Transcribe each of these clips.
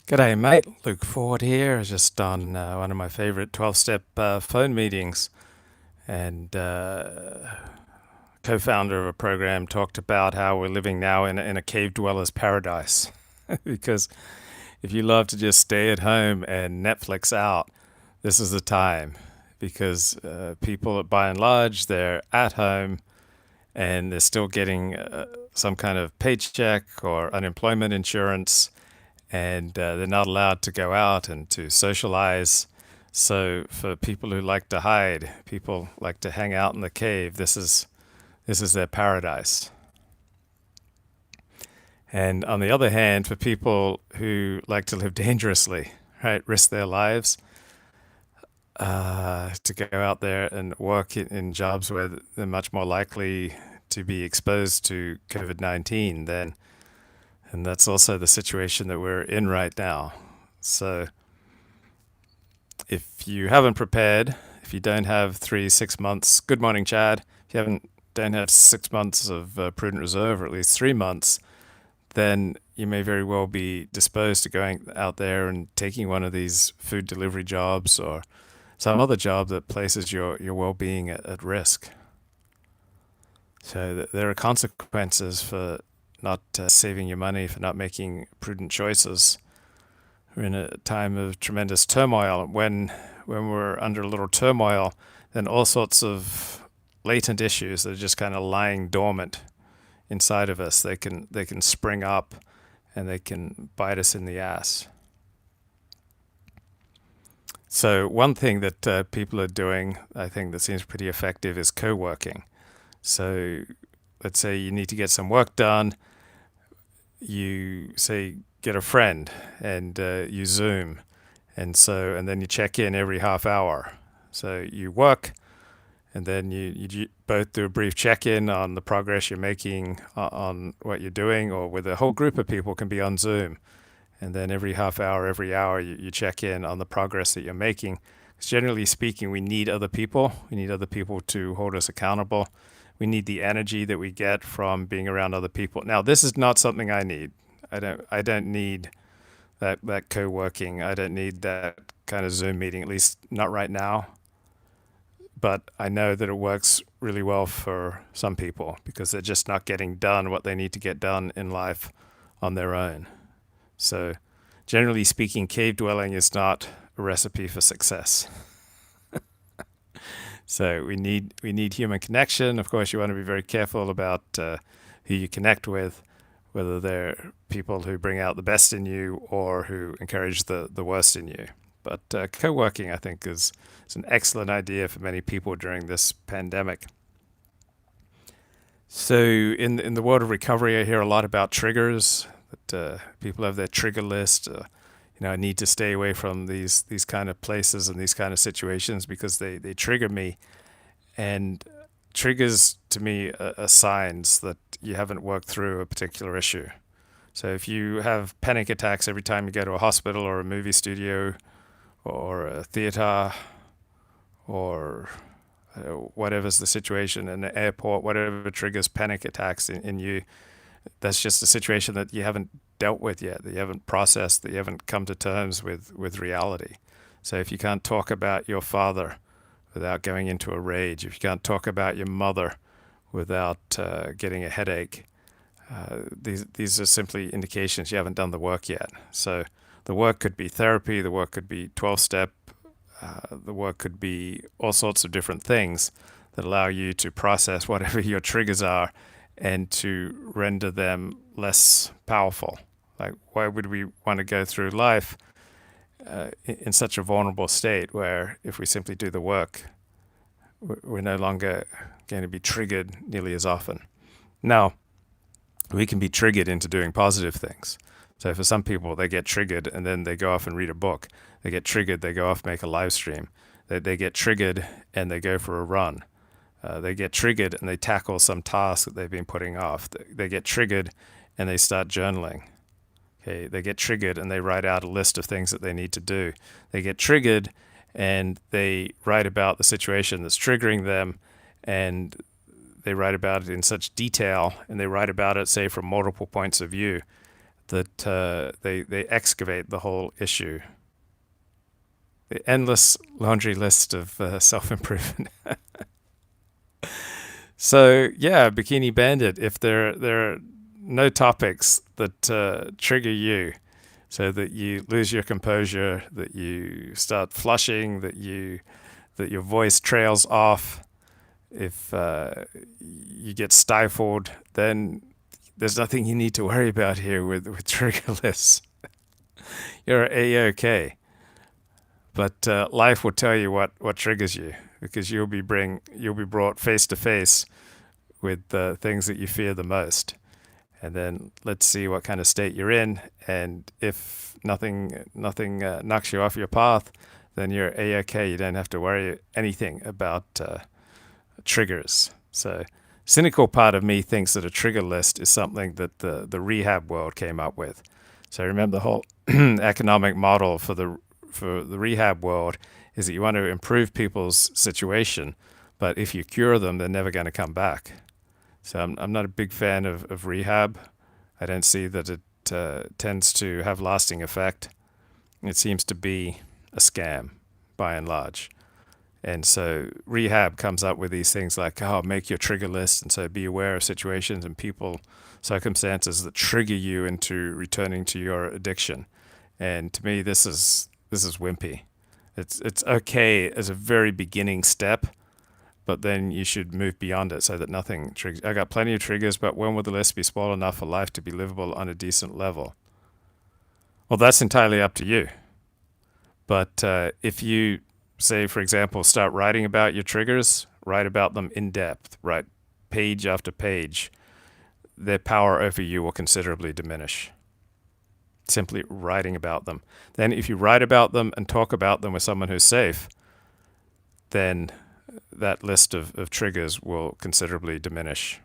G'day, mate. Luke Ford here, just on one of my favorite 12-step phone meetings. And co-founder of a program talked about how we're living now in a cave dweller's paradise. Because if you love to just stay at home and Netflix out, this is the time. Because people, by and large, they're at home and they're still getting some kind of paycheck or unemployment insurance, and they're not allowed to go out and to socialize. So for people who like to hide, people like to hang out in the cave, this is their paradise. And on the other hand, for people who like to live dangerously, right, risk their lives to go out there and work in jobs where they're much more likely to be exposed to COVID-19, then and that's also the situation that we're in right now. So if you haven't prepared, if you don't have 3 6 months, good morning, Chad. If you haven't don't have 6 months of prudent reserve, or at least 3 months, then you may very well be disposed to going out there and taking one of these food delivery jobs or some other job that places your well-being at risk. So there are consequences for not saving your money, for not making prudent choices. We're in a time of tremendous turmoil. When we're under a little turmoil, then all sorts of latent issues that are just kind of lying dormant inside of us, they can spring up and they can bite us in the ass. So one thing that people are doing, I think that seems pretty effective, is co-working. So let's say you need to get some work done. You say get a friend and you Zoom, and then you check in every half hour. So you work, and then you both do a brief check-in on the progress you're making on what you're doing, or with a whole group of people can be on Zoom. And then every half hour, every hour, you check in on the progress that you're making. 'Cause generally speaking, we need other people. We need other people to hold us accountable. We need the energy that we get from being around other people. Now, this is not something I need. I don't need that co-working. I don't need that kind of Zoom meeting, at least not right now. But I know that it works really well for some people because they're just not getting done what they need to get done in life on their own. So, generally speaking, cave dwelling is not a recipe for success. So we need human connection. Of course, you want to be very careful about who you connect with, whether they're people who bring out the best in you or who encourage the worst in you. But co-working, I think, is an excellent idea for many people during this pandemic. So in the world of recovery, I hear a lot about triggers. That people have their trigger list. I need to stay away from these kind of places and these kind of situations because they trigger me. And triggers to me are signs that you haven't worked through a particular issue. So if you have panic attacks every time you go to a hospital or a movie studio or a theater or whatever's the situation in the airport, whatever triggers panic attacks in you, that's just a situation that you haven't dealt with yet, that you haven't processed, that you haven't come to terms with reality. So if you can't talk about your father without going into a rage, if you can't talk about your mother without getting a headache, these are simply indications you haven't done the work yet. So the work could be therapy, the work could be 12-step, the work could be all sorts of different things that allow you to process whatever your triggers are and to render them less powerful. Like, why would we want to go through life in such a vulnerable state where if we simply do the work, we're no longer going to be triggered nearly as often? Now, we can be triggered into doing positive things. So for some people, they get triggered and then they go off and read a book. They get triggered, they go off and make a live stream. They get triggered and they go for a run. They get triggered and they tackle some task that they've been putting off. They get triggered and they start journaling. Okay, they get triggered and they write out a list of things that they need to do. They get triggered and they write about the situation that's triggering them, and they write about it in such detail, and they write about it, say, from multiple points of view, that they excavate the whole issue. The endless laundry list of self-improvement. So yeah, Bikini Bandit. If there are no topics that trigger you, so that you lose your composure, that you start flushing, that your voice trails off, if you get stifled, then there's nothing you need to worry about here with trigger lists. You're a-okay. But life will tell you what triggers you, because you'll be brought face to face with the things that you fear the most. And then let's see what kind of state you're in. And if nothing knocks you off your path, then you're a-okay. You don't have to worry anything about triggers. So cynical part of me thinks that a trigger list is something that the rehab world came up with. So remember the whole economic model for the rehab world is that you want to improve people's situation, but if you cure them, they're never going to come back. So I'm not a big fan of rehab. I don't see that it tends to have lasting effect. It seems to be a scam by and large. And so rehab comes up with these things like, oh, make your trigger list. And so be aware of situations and people, circumstances that trigger you into returning to your addiction. And to me, this is wimpy. It's okay as a very beginning step, but then you should move beyond it so that nothing triggers. I got plenty of triggers, but when will the list be small enough for life to be livable on a decent level? Well, that's entirely up to you. But if you, say, for example, start writing about your triggers, write about them in depth, write page after page, their power over you will considerably diminish. Simply writing about them. Then if you write about them and talk about them with someone who's safe, then that list of triggers will considerably diminish.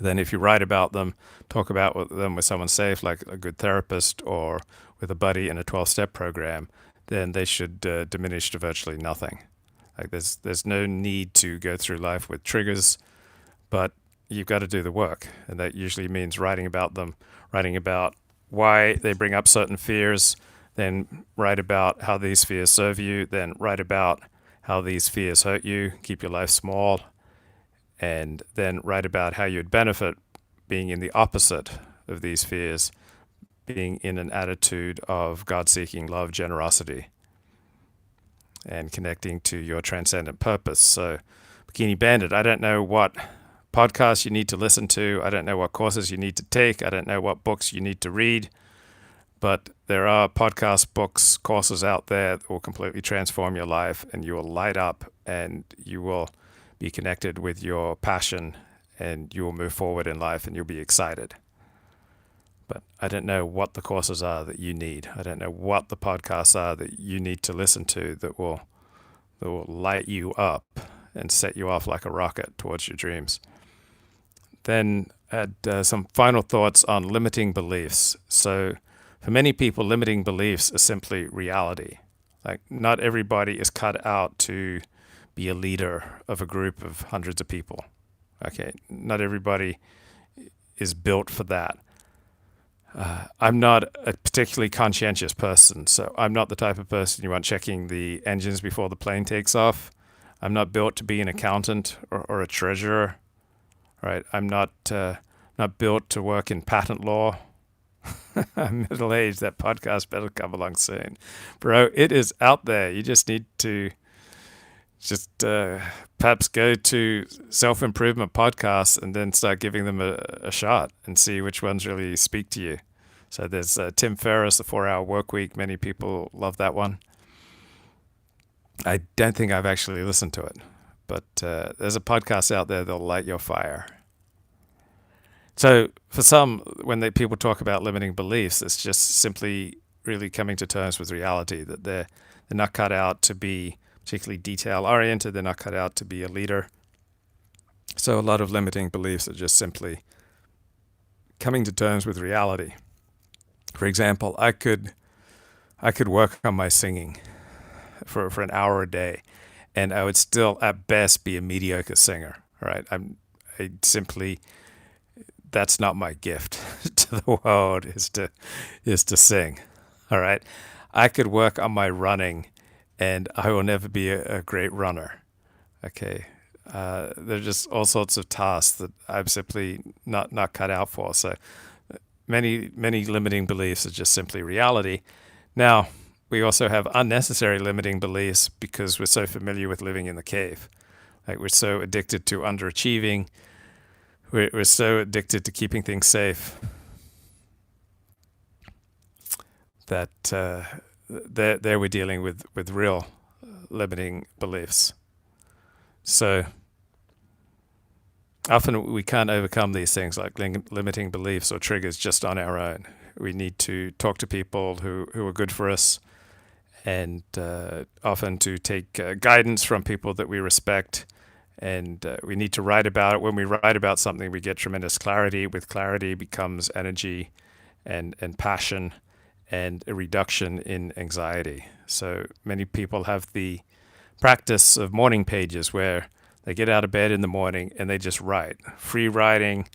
Then if you write about them, talk about them with someone safe, like a good therapist or with a buddy in a 12-step program, then they should diminish to virtually nothing. Like there's no need to go through life with triggers, but you've got to do the work. And that usually means writing about them, writing about why they bring up certain fears, then write about how these fears serve you, then write about how these fears hurt you, keep your life small, and then write about how you'd benefit being in the opposite of these fears, being in an attitude of God-seeking love, generosity, and connecting to your transcendent purpose. So, Bikini Bandit, I don't know what podcasts you need to listen to. I don't know what courses you need to take. I don't know what books you need to read. But there are podcasts, books, courses out there that will completely transform your life, and you will light up, and you will be connected with your passion, and you will move forward in life, and you'll be excited. But I don't know what the courses are that you need. I don't know what the podcasts are that you need to listen to that will light you up and set you off like a rocket towards your dreams. Then add some final thoughts on limiting beliefs. So for many people, limiting beliefs is simply reality. Like, not everybody is cut out to be a leader of a group of hundreds of people. Okay, not everybody is built for that. I'm not a particularly conscientious person, so I'm not the type of person you want checking the engines before the plane takes off. I'm not built to be an accountant or a treasurer. Right? I'm not built to work in patent law. I'm middle-aged. That podcast better come along soon. Bro, it is out there. You just need to perhaps go to self-improvement podcasts and then start giving them a shot and see which ones really speak to you. So there's Tim Ferriss, The 4-Hour Workweek. Many people love that one. I don't think I've actually listened to it, but there's a podcast out there that'll light your fire. So for some, when people talk about limiting beliefs, it's just simply really coming to terms with reality, that they're not cut out to be particularly detail-oriented. They're not cut out to be a leader. So a lot of limiting beliefs are just simply coming to terms with reality. For example, I could work on my singing for an hour a day, and I would still at best be a mediocre singer. Right? That's not my gift to the world is to sing. All right. I could work on my running and I will never be a great runner. Okay. There are just all sorts of tasks that I'm simply not cut out for. So many limiting beliefs are just simply reality. Now, we also have unnecessary limiting beliefs because we're so familiar with living in the cave. Like we're so addicted to underachieving. We're so addicted to keeping things safe that there we're dealing with real limiting beliefs. So often we can't overcome these things like limiting beliefs or triggers just on our own. We need to talk to people who are good for us and often to take guidance from people that we respect. And we need to write about it. When we write about something, we get tremendous clarity. With clarity becomes energy and passion and a reduction in anxiety. So many people have the practice of morning pages where they get out of bed in the morning and they just write. Free writing,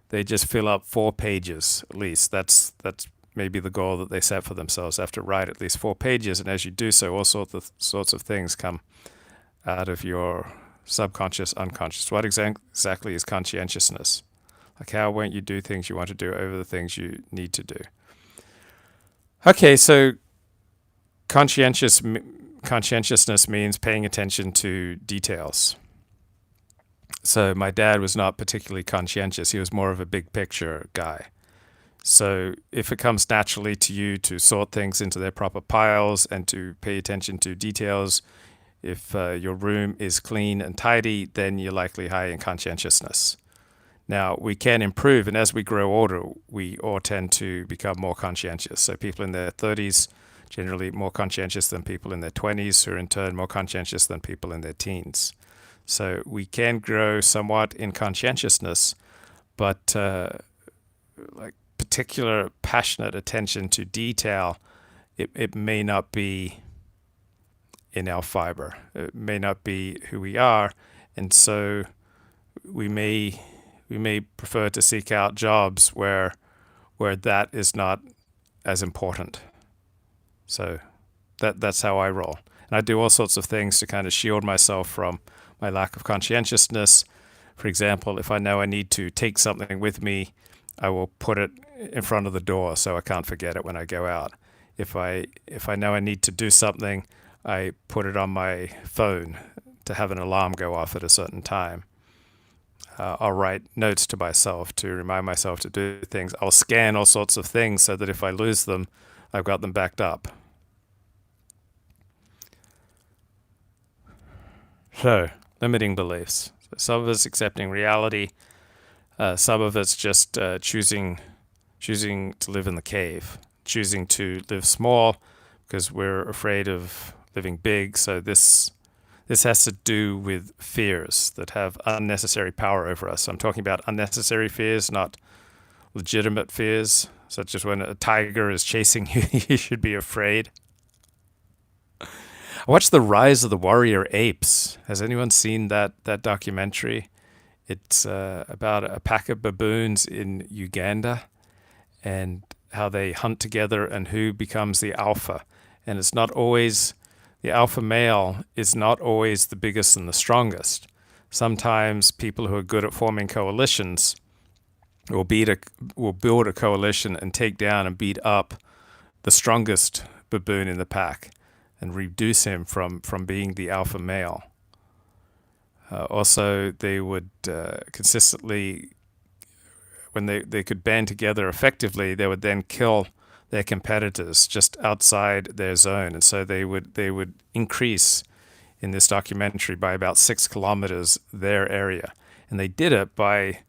they just fill up 4 pages at least. That's maybe the goal that they set for themselves. They have to write at least 4 pages, and as you do so, all sorts of things come out of your subconscious, unconscious. What exactly is conscientiousness? Like how won't you do things you want to do over the things you need to do? Okay, so conscientiousness means paying attention to details. So my dad was not particularly conscientious. He was more of a big picture guy. So if it comes naturally to you to sort things into their proper piles and to pay attention to details, if your room is clean and tidy, then you're likely high in conscientiousness. Now, we can improve, and as we grow older, we all tend to become more conscientious. So people in their 30s generally more conscientious than people in their 20s, who are in turn more conscientious than people in their teens. So we can grow somewhat in conscientiousness, but like particular passionate attention to detail, it may not be in our fiber. It may not be who we are, and so we may prefer to seek out jobs where that is not as important. So that's how I roll. And I do all sorts of things to kind of shield myself from my lack of conscientiousness. For example, if I know I need to take something with me, I will put it in front of the door so I can't forget it when I go out. If I know I need to do something, I put it on my phone to have an alarm go off at a certain time. I'll write notes to myself to remind myself to do things. I'll scan all sorts of things so that if I lose them, I've got them backed up. So, limiting beliefs. So some of it's accepting reality. Some of it's just choosing to live in the cave, choosing to live small because we're afraid of living big. So this has to do with fears that have unnecessary power over us. I'm talking about unnecessary fears, not legitimate fears, such as when a tiger is chasing you, you should be afraid. I watched The Rise of the Warrior Apes. Has anyone seen that documentary? It's about a pack of baboons in Uganda and how they hunt together and who becomes the alpha. And it's not always, the alpha male is not always the biggest and the strongest. Sometimes people who are good at forming coalitions will build a coalition and take down and beat up the strongest baboon in the pack and reduce him from being the alpha male. Also, they would consistently, when they could band together effectively, they would then kill their competitors just outside their zone. And so they would increase in this documentary by about 6 kilometers their area. And they did it by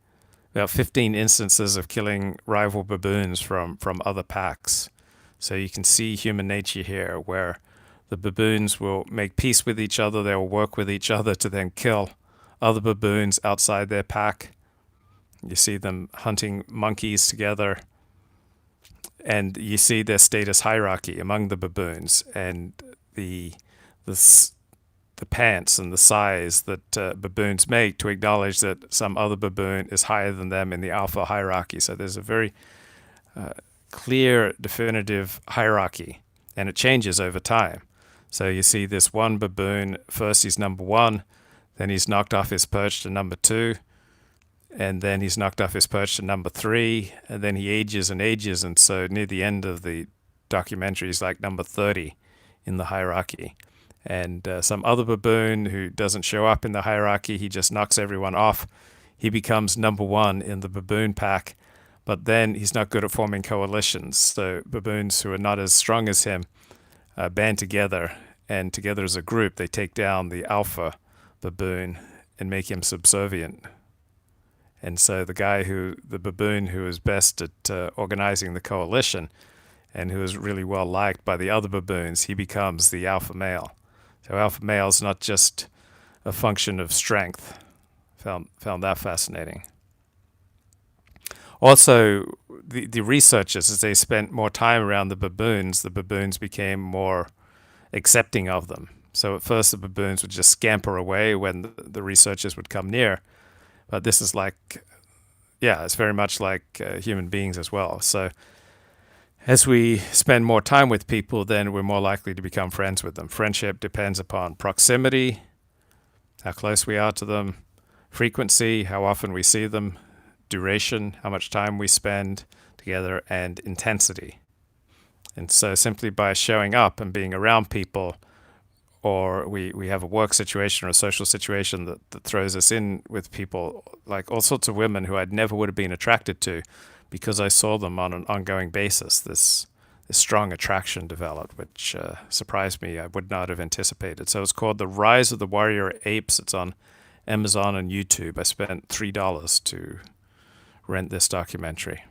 about 15 instances of killing rival baboons from other packs. So you can see human nature here, where the baboons will make peace with each other. They will work with each other to then kill other baboons outside their pack. You see them hunting monkeys together, and you see their status hierarchy among the baboons and the pants and the size that baboons make to acknowledge that some other baboon is higher than them in the alpha hierarchy. So there's a very clear, definitive hierarchy, and it changes over time. So you see this one baboon, first he's number one, then he's knocked off his perch to number two, and then he's knocked off his perch to number three, and then he ages and ages, and so near the end of the documentary, he's like number 30 in the hierarchy. And some other baboon who doesn't show up in the hierarchy, he just knocks everyone off. He becomes number one in the baboon pack, but then he's not good at forming coalitions. So baboons who are not as strong as him band together, and together as a group, they take down the alpha baboon and make him subservient. And so the baboon who is best at organizing the coalition and who is really well liked by the other baboons, he becomes the alpha male. So alpha male is not just a function of strength. Found that fascinating. Also, the researchers, as they spent more time around the baboons became more accepting of them. So at first the baboons would just scamper away when the researchers would come near. But this is it's very much like human beings as well. So as we spend more time with people, then we're more likely to become friends with them. Friendship depends upon proximity, how close we are to them, frequency, how often we see them, duration, how much time we spend together, and intensity. And so simply by showing up and being around people, or we have a work situation or a social situation that throws us in with people, like all sorts of women who I'd never would have been attracted to because I saw them on an ongoing basis. This strong attraction developed, which surprised me. I would not have anticipated. So it's called The Rise of the Warrior Apes. It's on Amazon and YouTube. I spent $3 to rent this documentary.